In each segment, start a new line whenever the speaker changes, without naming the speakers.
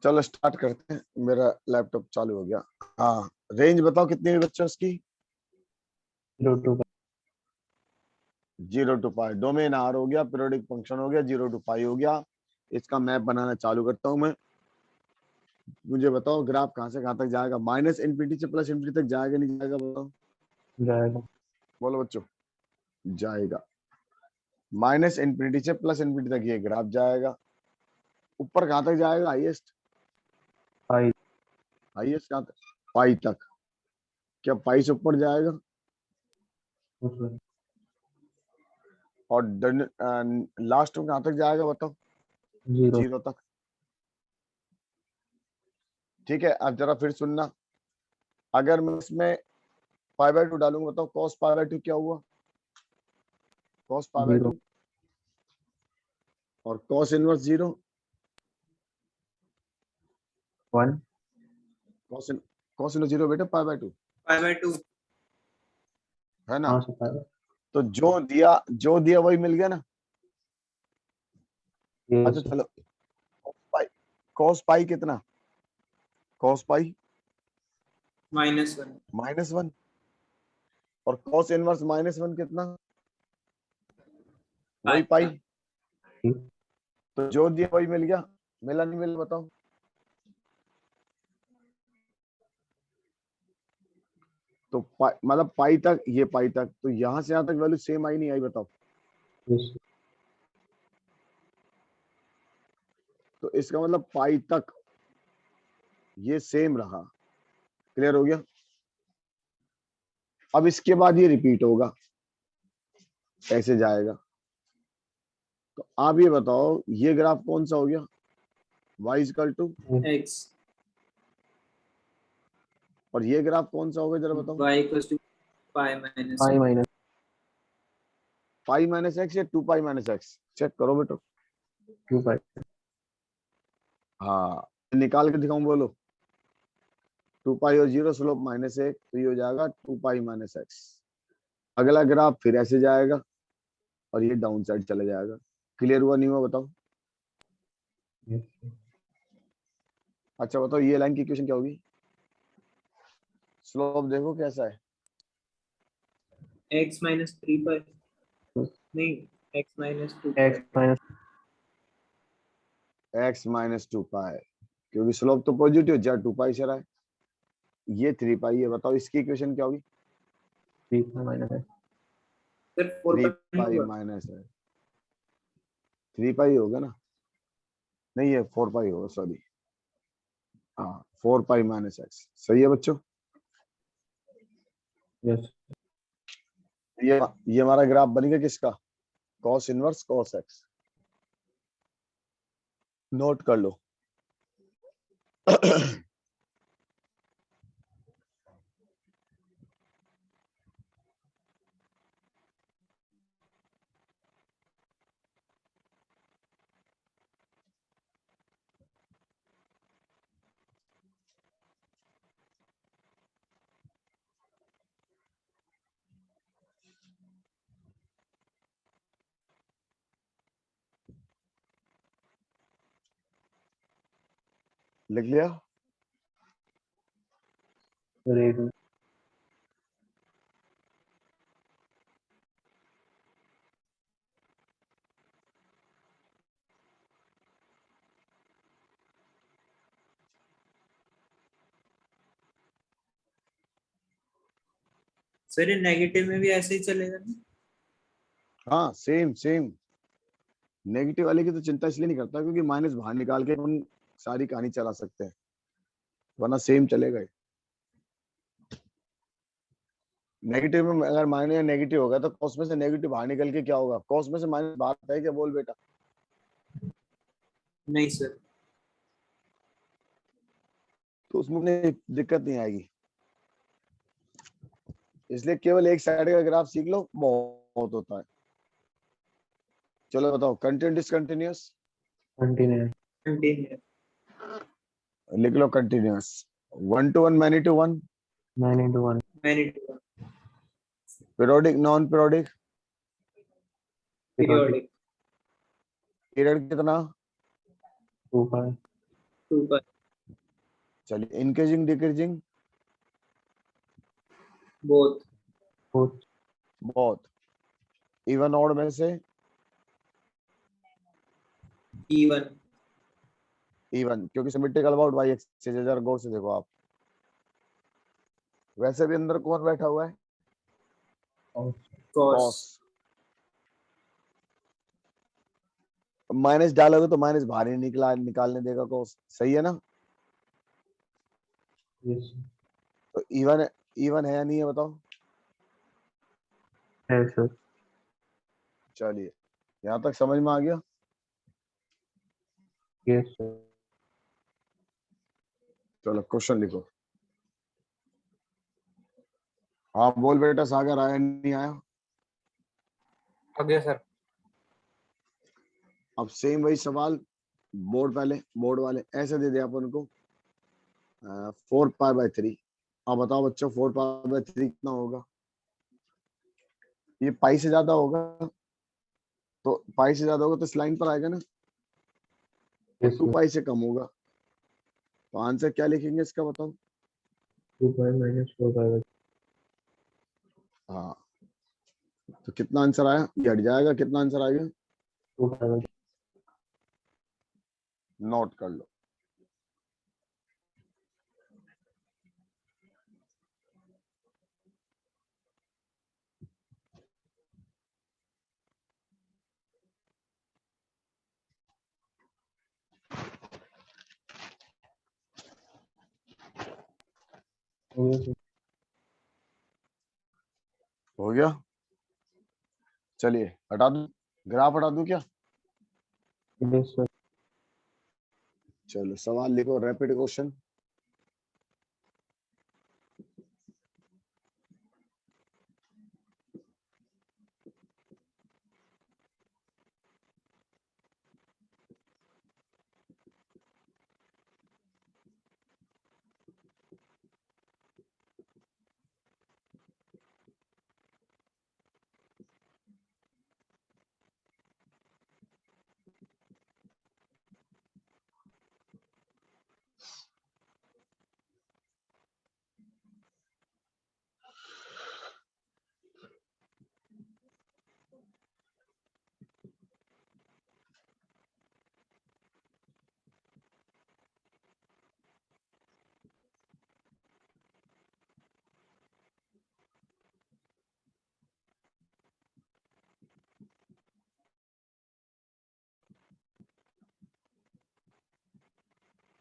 चलो स्टार्ट करते हैं। मेरा लैपटॉप चालू हो गया। हाँ, रेंज बताओ कितनी हुई बच्चों उसकी? 0 to π। डोमेन आर हो गया, पीरियोडिक फंक्शन हो गया, 0 to π हो गया। इसका मैप बनाना चालू करता हूं मैं। मुझे बताओ ग्राफ कहां से कहां तक जाएगा? माइनस इनफिनिटी से प्लस इनफिनिटी तक जाएगा नहीं जाएगा? बताओ,
जाएगा।
बोलो बच्चों। जाएगा। माइनस इनफिनिटी से प्लस इनफिनिटी तक ये ग्राफ जाएगा। ऊपर कहां तक जाएगा? हाईएस्ट।
पाई।
हाईएस्ट कहां तक? पाई तक। क्या पाई से ऊपर जाएगा?
उसमें
और लास्ट में कहां तक जाएगा बताओ?
0।
0 तक। ठीक है, अब जरा फिर सुनना। अगर मैं इसमें π/2 डालूंगा, बताओ cos π/2 क्या हुआ? cos π/2
0।
और cos इनवर्स 0।
1।
cos इनवर्स 0 बेटा π/2
π/2
है ना?
हाँ सर।
तो जो दिया वही मिल गया ना।
ये
अच्छा चलो, cos पाई कितना? cos पाई
-1
-1 और cos इनवर्स -1 कितना? वही पाई। तो जो दिया वही मिल गया, मिला नहीं मिला बताओ? तो मतलब पाई तक, ये पाई तक, तो यहां से यहां तक वैल्यू सेम आई नहीं आई? बताओ। तो इसका मतलब पाई तक ये सेम रहा। क्लियर हो गया? अब इसके बाद ये रिपीट होगा, ऐसे जाएगा। तो आप ये बताओ ये ग्राफ कौन सा हो गया? y =
x
और ये ग्राफ कौन सा होगा जरा बताओ?
y = pi minus
pi minus
pi minus x या 2π माइनस एक्स? चेक करो बेटा।
2 पाई।
हाँ, निकाल के दिखाऊं? बोलो। 2π और 0 स्लोप -1, तो ये हो जाएगा 2π माइनस एक्स। अगला ग्राफ फिर ऐसे जाएगा और ये डाउन साइड चला जाएगा। क्लियर हुआ नहीं हुआ बताओ? अच्छा बताओ, ये लाइन की इक्वेशन क्या होगी? स्लोप देखो कैसा है।
x - 3π नहीं x - 2π
x माइनस
x - 2π, क्योंकि स्लोप तो पॉजिटिव, जहाँ 2π चला है। ये 3π है। बताओ इसकी इक्वेशन क्या होगी?
3 माइनस है।
सर 4π
3π माइनस है। 3π होगा ना? नहीं, ये 4π होगा, सॉरी। हाँ, 4π माइनस एक्स। सही है बच्चों?
यस।
ये हमारा ग्राफ बनेगा किसका? cos inverse cos x। Note कर लो। लिख लिया?
रेट
सर ये नेगेटिव में भी ऐसे ही चलेगा ना?
हाँ, सेम सेम। नेगेटिव वाले की तो चिंता इसलिए नहीं करता क्योंकि माइनस बाहर निकाल के हम सारी कहानी चला सकते हैं, वरना सेम चलेगा ही। नेगेटिव में अगर माइनस या नेगेटिव होगा तो कॉस में से नेगेटिव बाहर निकल के क्या होगा? कॉस में से माइनस बाहर आता है क्या? बोल बेटा।
नहीं सर।
तो उसमें दिक्कत नहीं आएगी। इसलिए केवल एक साइड का ग्राफ सीख लो, बहुत होता है। चलो बताओ, कंटिन्यूस डिसकंटिन्यूअस?
कंटिन्यूस।
कंटिन्यू
लिख लो continuous. 1 to 1, many to 1?
9 × 1
many to
periodic non periodic?
Periodic
period कितना?
2 पाई
2π
चलिए इंक्रीजिंग डिक्रीजिंग
both,
both,
बहुत, इवन ऑड में से
even,
इवन, क्योंकि सिमेट्रिकल अबाउट वाई एक्सिस है, जरा गौर से देखो आप। वैसे भी अंदर कौन बैठा हुआ है?
cos,
cos,
cos. माइनस डालोगे तो माइनस बाहर ही निकालने देगा कॉस, सही है ना?
yes,
तो इवन है या नहीं है बताओ?
है sir,
चलिए यहाँ तक समझ में आ गया।
yes sir,
चलो क्वेश्चन लिखो। हाँ बोल बेटा, सागर आया नहीं आया?
आगे सर,
अब सेम वही सवाल, बोर्ड पहले, बोर्ड वाले ऐसे दे दिया अपन को 4π/3। अब बताओ बच्चों 4π/3 कितना होगा? ये पाई से ज्यादा होगा, तो पाई से ज्यादा होगा तो इस लाइन पर आएगा ना, और
yes
2π से कम होगा, तो आंसर क्या लिखेंगे इसका बताओ?
2π minus 4π/3,
हाँ, तो कितना आंसर आया? ये हट जाएगा, कितना आंसर आएगा?
2π/3,
नोट कर लो।
yes sir,
हो गया? चलिए हटा दूं, ग्राफ हटा दूं क्या?
yes sir,
चलो सवाल लिखो, रैपिड क्वेश्चन।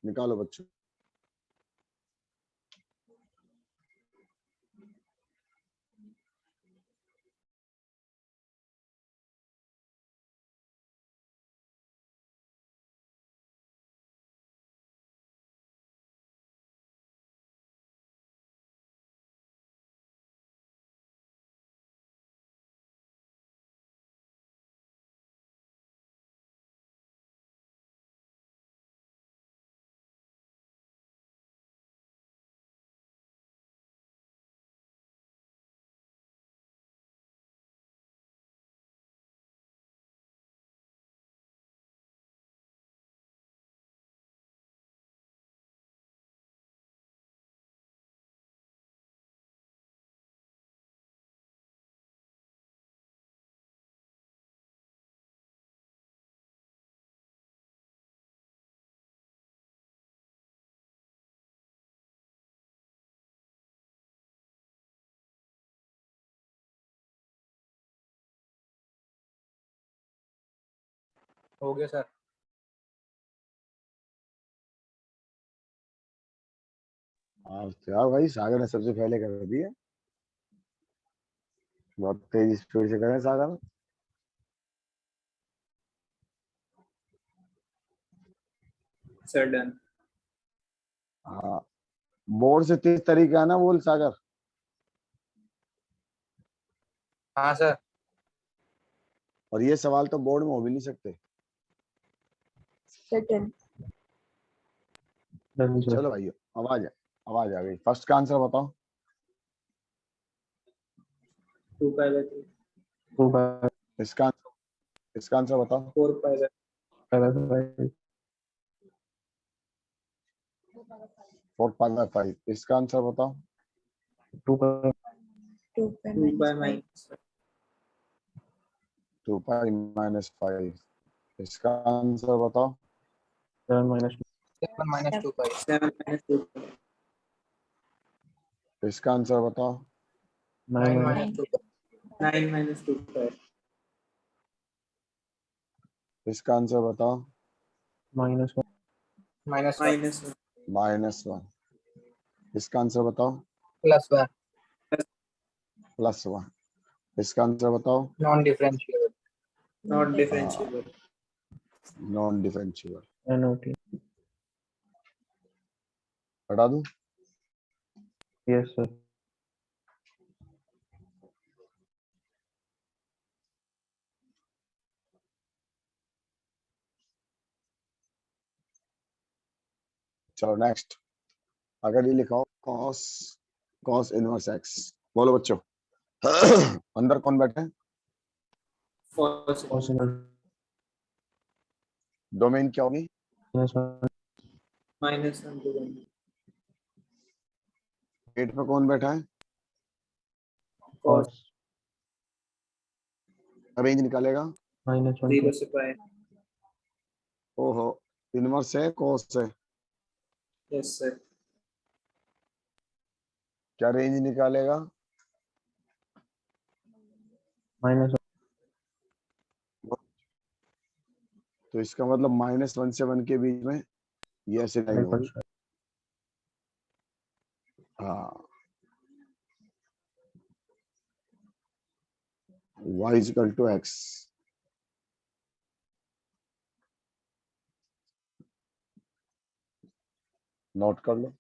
निकालो बच्चों।
हो गया सर,
हाँ यार भाई, सागर ने सबसे पहले कर दिया, बहुत तेज स्पीड से करें सागर।
सर डन,
हाँ, बोर्ड से तेज तरीका है ना, बोल सागर।
हाँ सर,
और ये सवाल तो बोर्ड में हो भी नहीं सकते।
certain,
done sir,
चलो भाई, आवाज आ गई। फर्स्ट का आंसर बताओ।
2π/3,
2π
इसका आंसर बताओ।
4π/3,
5/5,
4 पाई बाय 5, इसका आंसर बताओ।
2 पाई
2 by
2 by
minus 5.
minus
2 pi minus 5, इसका आंसर बताओ।
7 minus 2
7 minus 2 pi.
7 minus 2 pi.
इसका आंसर बताओ।
9
9
minus
minus 2 pi.
9 minus 2 pi.
इसका आंसर बताओ।
minus 1
Minus 1
Minus 1.
-1, इसका आंसर बताओ।
plus 1.
+1, इसका आंसर बताओ।
Non-differentiable.
Not differentiable.
Non differentiable,
NOT.
हटा दूं।
Yes, sir.
चलो नेक्स्ट। अगर ये लिखा हो cos इनवर्स x, बोलो बच्चों। अंदर कौन बैठे हैं?
False.
Cos inverse
डोमेन क्या होगी?
minus 1
Minus 1 to 1.
गेट पे कौन बैठा है?
cos
रेंज निकालेगा।
minus 1
0
to
से pi.
ओहो, इनवर्स है cos है,
Yes, sir.
क्या रेंज निकालेगा?
minus 1
तो इसका मतलब -1 से 1 के बीच में ये ऐसे लाइन होगी।
hypersurface.
हाँ, y = x। नोट कर लो।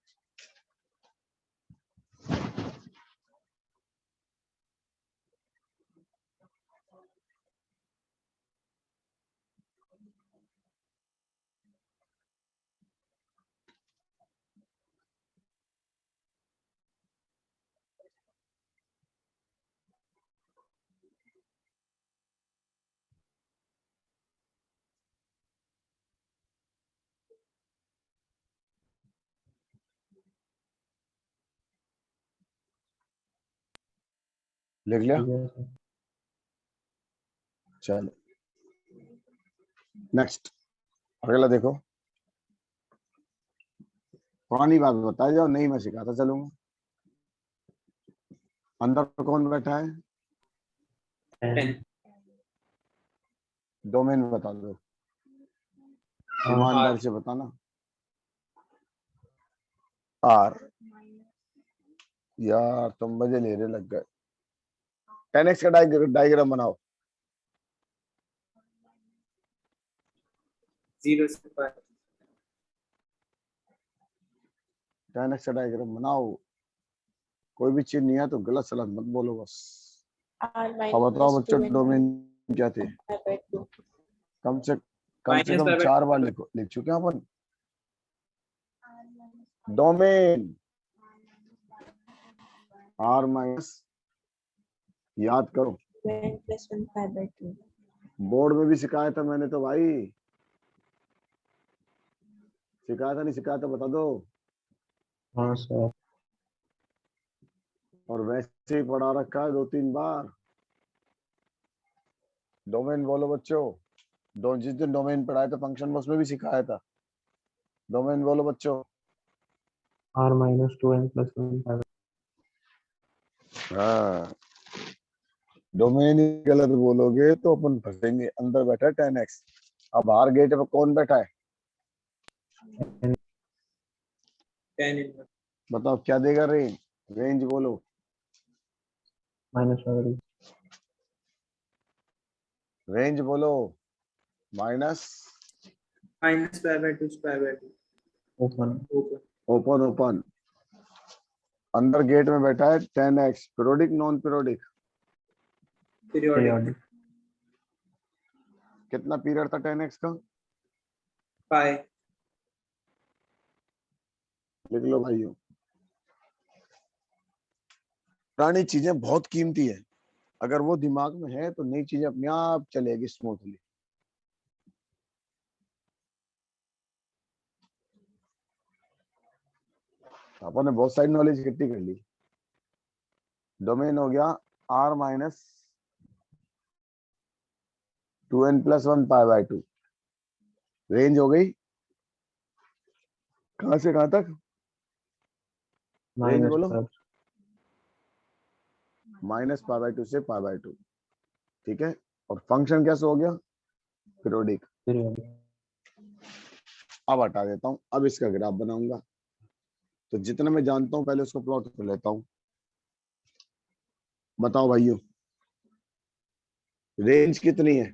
लिख लिया?
Yes, sir.
चलो नेक्स्ट, अगला देखो। पुरानी बात बताया जाओ, नहीं मैं सिखाता चलूंगा। अंदर कौन बैठा है?
10.
डोमेन बता दो, ईमानदार से बताना। R, यार तुम मजे ले रहे लग गए। 10x का डायग्राम बनाओ।
0 से pi.
10x का डायग्राम बनाओ। कोई भी चीज नहीं है तो गलत सलत मत बोलो बस।
R
अब बताओ
minus
बच्चों
2 and
डोमेन क्या थे?
pi by 2.
कम से
Minus
कम
pi by
4 बार लिख चुके हैं अपन। डोमेन R माइनस, याद करो
2n plus 1 pi by 2.
Board में भी सिखाया था मैंने तो भाई। सिखाया था नहीं सिखाया था बता दो।
हाँ सर।
और वैसे ही पढ़ा रखा है 2-3 बार। डोमेन बोलो बच्चों। जिस दिन डोमेन पढ़ाया था फंक्शन बस में भी सिखाया था। डोमेन बोलो बच्चों।
R minus 2n plus 1 pi by
हाँ, डोमेन ही गलत बोलोगे तो अपन फंसेंगे। अंदर बैठा है 10x। अब बाहर गेट पे कौन बैठा है?
10 inverse.
बताओ क्या देगा रेंज? रेंज बोलो।
minus 1
रेंज बोलो। Minus
Minus pi by 2 pi by 2.
open
Open.
Open. अंदर गेट में बैठा है 10x। Periodic non periodic?
Periodic.
periodic
कितना पीरियड था 10x का?
Pi.
लिख लो भाइयों। पुरानी चीजें बहुत कीमती है, अगर वो दिमाग में है तो नई चीजें अपने आप चलेगी स्मूथली। अपन ने बहुत सारी नॉलेज इकट्ठी कर ली। डोमेन हो गया r माइनस 2n+1 π/2। रेंज हो गई कहां से कहां तक? रेंज
माइनस
बोलो।
प्लस
-π/2 से π/2। ठीक है। और फंक्शन कैसे हो गया? पीरियोडिक।
पीरियोडिक।
अब हटा देता हूं, अब इसका ग्राफ बनाऊंगा। तो जितना मैं जानता हूं पहले उसको प्लॉट कर लेता हूं। बताओ भाइयों, रेंज कितनी है?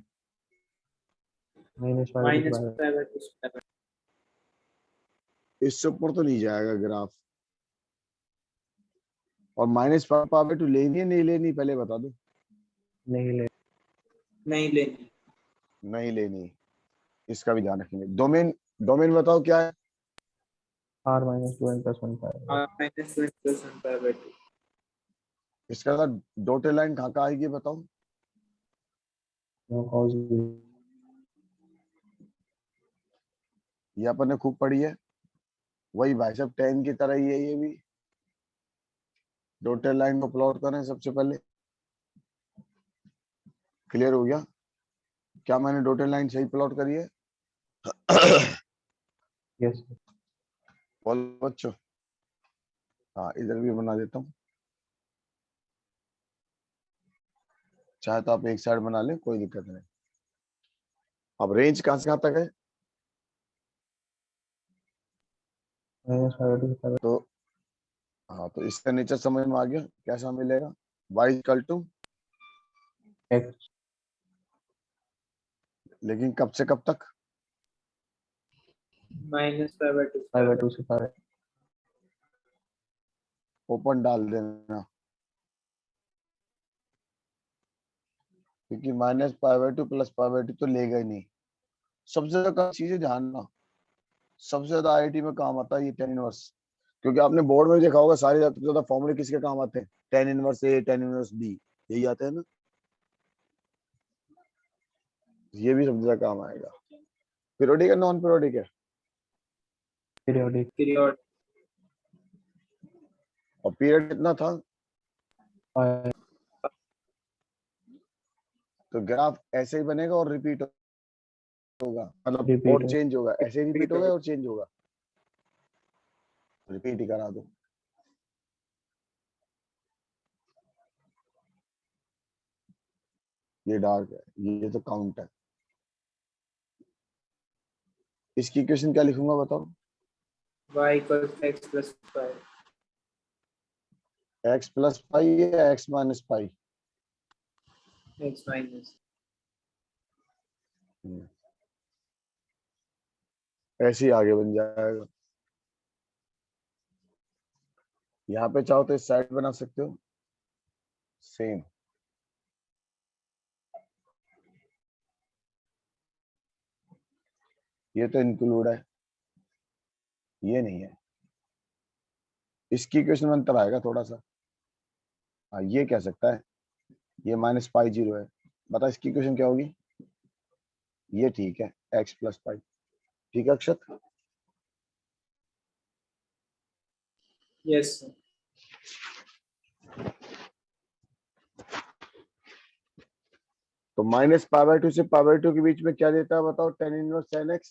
Minus
minus
-π/2
π/2 square.
इससे ऊपर तो नहीं जाएगा ग्राफ। और -π/2 लेनी है नहीं लेनी पहले बता दो।
नहीं ले
नहीं लेनी।
नहीं लेनी, इसका भी ध्यान रखेंगे। डोमेन डोमेन बताओ क्या है?
r minus 2n+1 π/2
r minus 2n+1 π/2.
इसका साथ डॉटेड लाइन कहाँ कहाँ आएगी बताओ?
no cos
ये अपन ने खूब पढ़ी है। वही भाई साहब tan की तरह ही है ये भी। डॉटेड लाइन को प्लॉट करें सबसे पहले। क्लियर हो गया? क्या मैंने डॉटेड लाइन सही प्लॉट करी है?
यस
बोलो बच्चों। हाँ इधर भी बना देता हूँ, चाहे तो आप एक साइड बना लें, कोई दिक्कत नहीं। अब रेंज कहाँ से कहाँ तक है?
-π/2 से
तो हाँ, तो इसका नेचर समझ में आ गया कैसा मिलेगा। y इक्वल टू,
x
लेकिन कब से कब तक?
minus π/2
π/2 से π/2
ओपन डाल देना, क्योंकि -π/2 + π/2 तो लेगा ही नहीं। सबसे ज्यादा चीजें जानना, सबसे ज्यादा आईआईटी में काम आता है ये tan इनवर्स। क्योंकि आपने बोर्ड में देखा होगा सारे ज्यादा फॉर्मूले किसके काम आते हैं? tan inverse A, tan inverse B, यही आते हैं ना। ये भी सबसे ज्यादा काम आएगा। पीरियोडिक है नॉन पीरियोडिक है?
Periodic
period.
और पीरियड कितना था?
π
तो ग्राफ ऐसे ही बनेगा और रिपीट होगा, मतलब
Repeat
और
होगा।
चेंज होगा। ऐसे ही रिपीट होगा और चेंज होगा। रिपीट ही करा दो। ये डार्क है, ये तो काउंट है। इसकी इक्वेशन क्या लिखूंगा बताओ?
y equals x plus 5.
x + π या x - π?
x minus.
ऐसे ही आगे बन जाएगा। यहाँ पे चाहो तो इस साइड बना सकते हो सेम। ये तो इंक्लूड है, ये नहीं है। इसकी इक्वेशन में अंतर आएगा थोड़ा सा। हाँ ये कह सकता है ये -π0 है। बता इसकी इक्वेशन क्या होगी? ये ठीक है, x + π। ठीक है अक्षत?
Yes sir.
तो -π/2 से π/2 के बीच में क्या देता है बताओ? tan inverse tan x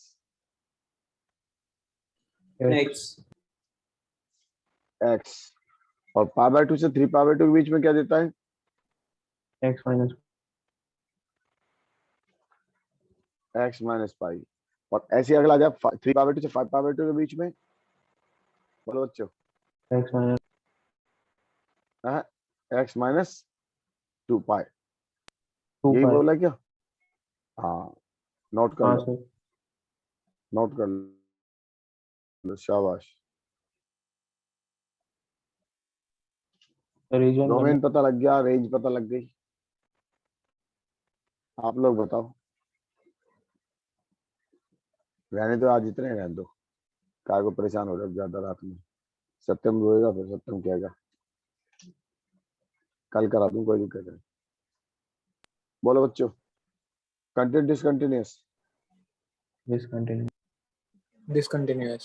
x
x। और π/2 से 3π/2 के बीच में क्या देता है?
x minus
x - π। और ऐसे ही अगला जब 3π/2 से 5π/2 के बीच में, बोलो बच्चों।
x minus
x - 2π।
2
यही
pi
बोला क्या? हाँ नोट कर
हाँ
लो,
सर
नोट कर लो, शाबाश।
रीजन
डोमेन पता लग गया, रेंज पता लग गई। आप लोग बताओ। रहने दो, आज इतने रहने दो, काय को परेशान हो रहा है ज्यादा रात में। सत्यम रोएगा फिर सत्यम कहेगा कल करा दूं, कोई दिक्कत नहीं। बोलो बच्चों, continue discontinuous?
discontinuous
Discontinuous.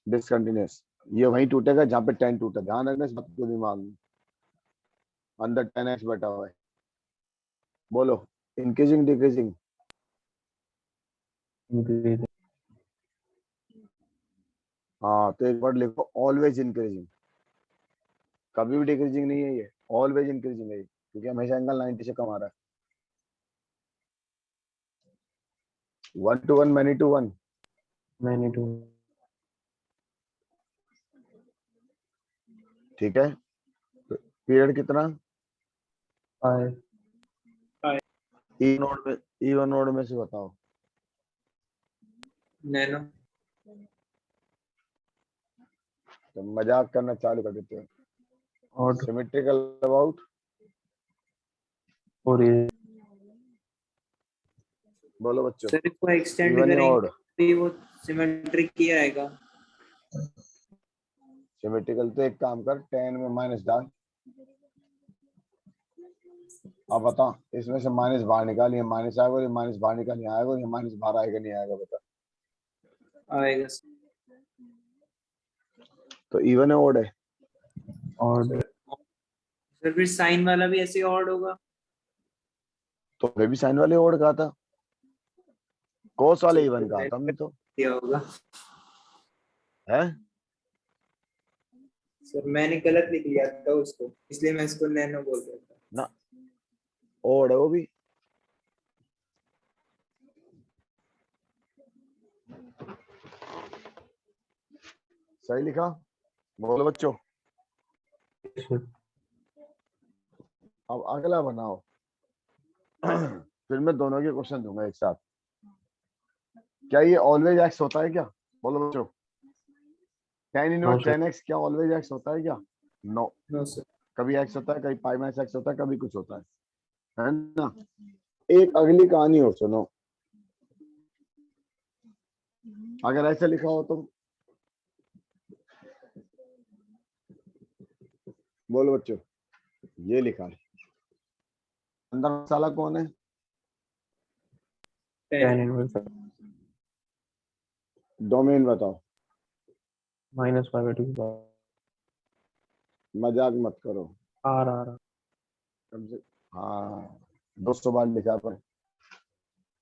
Discontinuous ये वहीं टूटेगा जहाँ पे 10 टूटा, ध्यान रखना इस बात को दिमाग में। अंदर 10x बैठा हुआ है। बोलो इंक्रीजिंग डिक्रीजिंग।
इंक्रीज
हाँ तो एक वर्ड लिखो ऑलवेज इंक्रीजिंग, कभी भी डिक्रीजिंग नहीं है ये, ऑलवेज इंक्रीजिंग है ये, क्योंकि हमेशा एंगल 90 से कम आ रहा है। 1 to 1 many to 1,
many to
ठीक है। पीरियड कितना?
5
इवन नोड में से बताओ।
नैनो
तो मजाक करना चालू कर देते हैं।
ऑड
सिमेट्रिकल अबाउट,
4 ये
बोलो बच्चों।
सर इसको एक्सटेंड
इवन या
करेंगे
ऑड?
तो वो सिमेट्रिक ही आएगा।
सिमेट्रिकल तो एक काम कर, 10 में माइनस डाल। अब बता इसमें से माइनस बाहर निकाल, ये माइनस आएगा, ये माइनस बाहर निकाल, नहीं आएगा, ये माइनस बाहर आएगा नहीं आएगा, बता।
आएगा
तो इवन है ऑड है?
ऑड
सर, फिर साइन वाला भी ऐसे ऑड होगा।
तो फिर भी साइन वाले ऑड कहा था, कोस वाले इवन कहा था हमने तो,
दिया होगा
है।
सर, मैंने गलत लिख लिया था उसको, इसलिए मैं इसको नैनो बोल रहा था।
ना ऑड है वो भी। सही लिखा? बोलो बच्चों। अब अगला बनाओ। फिर मैं दोनों के क्वेश्चन दूंगा एक साथ। क्या ये ऑलवेज एक्स होता है क्या? बोलो बच्चों। tan inverse
sir.
tan x क्या ऑलवेज एक्स होता है क्या? नो।
No sir.
कभी एक्स होता है, कभी पाई माइनस एक्स होता है, कभी कुछ होता है ना। एक अगली कहानी और सुनो। अगर ऐसे लिखा हो तो बोलो बच्चों। ये लिखा है, अंदर मसाला कौन है?
tan इनवर्स
डोमेन बताओ।
-5/2
मजाक मत करो।
आर आर
कम से हाँ 200 बार लिखा पर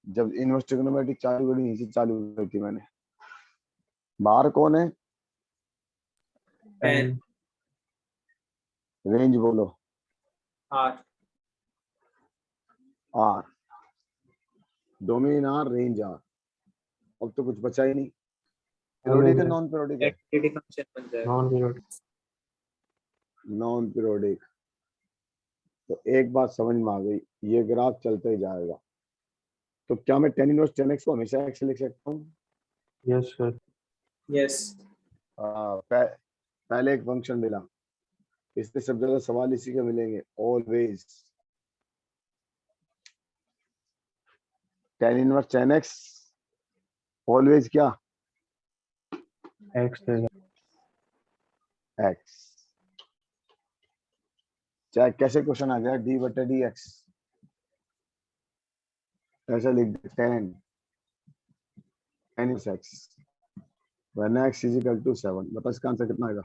जब इनवर्स ट्रिग्नोमेट्रिक चालू करी यहीं से चालू करी थी मैंने। बाहर कौन है?
tan
रेंज बोलो।
R
R, domain R, range R. अब तो कुछ बचा ही नहीं। पीरियोडिक है नॉन पीरियोडिक है?
एक्टिविटी फंक्शन बन जाएगा।
Non period
non periodic. तो एक बात समझ में आ गई, ये ग्राफ चलते ही जाएगा। तो क्या मैं tan इनवर्स tan x को हमेशा x लिख सकता हूँ?
यस सर
यस
पहले एक फंक्शन मिला, इससे सब ज्यादा सवाल इसी के मिलेंगे। Always tan inverse tan x always क्या?
x देगा
x। चाहे कैसे क्वेश्चन आ गया d/dx, ऐसा लिख दे tan inverse x when x = 7। बता इसका आंसर कितना आएगा?